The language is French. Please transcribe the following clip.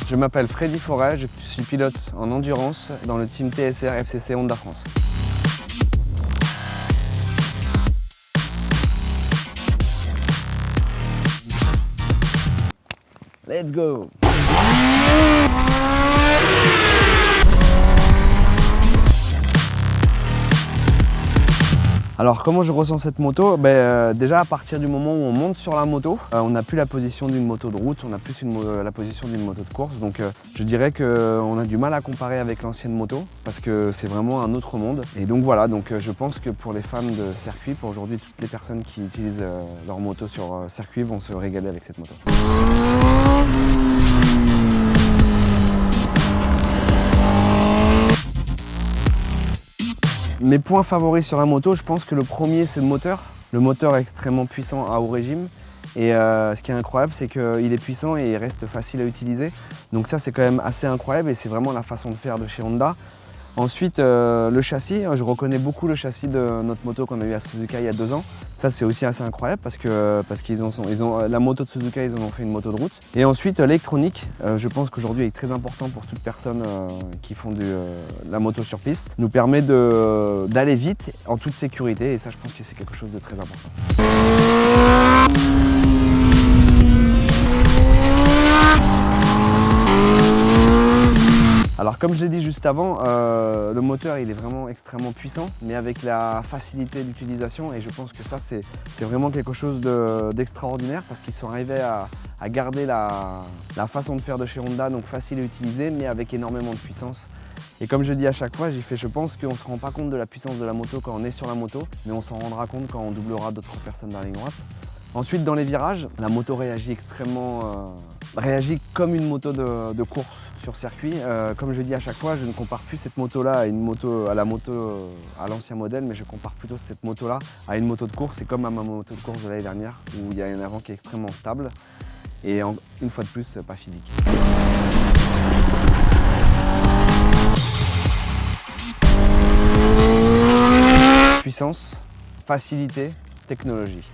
Je m'appelle Freddy Forêt, je suis pilote en endurance dans le team TSR FCC Honda France. Let's go! Alors comment je ressens cette moto? Déjà à partir du moment où on monte sur la moto, on n'a plus la position d'une moto de route, on a plus la position d'une moto de course. Donc je dirais qu'on a du mal à comparer avec l'ancienne moto parce que c'est vraiment un autre monde. Et donc voilà, je pense que pour les fans de circuit, pour aujourd'hui toutes les personnes qui utilisent leur moto sur circuit vont se régaler avec cette moto. Mes points favoris sur la moto, je pense que le premier c'est le moteur. Le moteur est extrêmement puissant à haut régime et ce qui est incroyable c'est qu'il est puissant et il reste facile à utiliser. Donc ça c'est quand même assez incroyable et c'est vraiment la façon de faire de chez Honda. Ensuite le châssis, je reconnais beaucoup le châssis de notre moto qu'on a eu à Suzuka il y a 2 ans. Ça c'est aussi assez incroyable parce qu'ils ont la moto de Suzuka, ils en ont fait une moto de route. Et ensuite l'électronique, je pense qu'aujourd'hui est très important pour toute personne qui font la moto sur piste. Nous permet d'aller vite en toute sécurité et ça je pense que c'est quelque chose de très important. Alors comme je l'ai dit juste avant, le moteur il est vraiment extrêmement puissant mais avec la facilité d'utilisation et je pense que ça c'est vraiment quelque chose d'extraordinaire parce qu'ils sont arrivés à garder la façon de faire de chez Honda, donc facile à utiliser mais avec énormément de puissance. Et comme je dis à chaque fois, je pense qu'on ne se rend pas compte de la puissance de la moto quand on est sur la moto, mais on s'en rendra compte quand on doublera d'autres personnes dans la ligne droite. Ensuite, dans les virages, la moto réagit réagit comme une moto de course sur circuit. Comme je dis à chaque fois, je ne compare plus cette moto-là à l'ancien modèle, mais je compare plutôt cette moto-là à une moto de course. C'est comme à ma moto de course de l'année dernière, où il y a un avant qui est extrêmement stable et une fois de plus, pas physique. Puissance, facilité, technologie.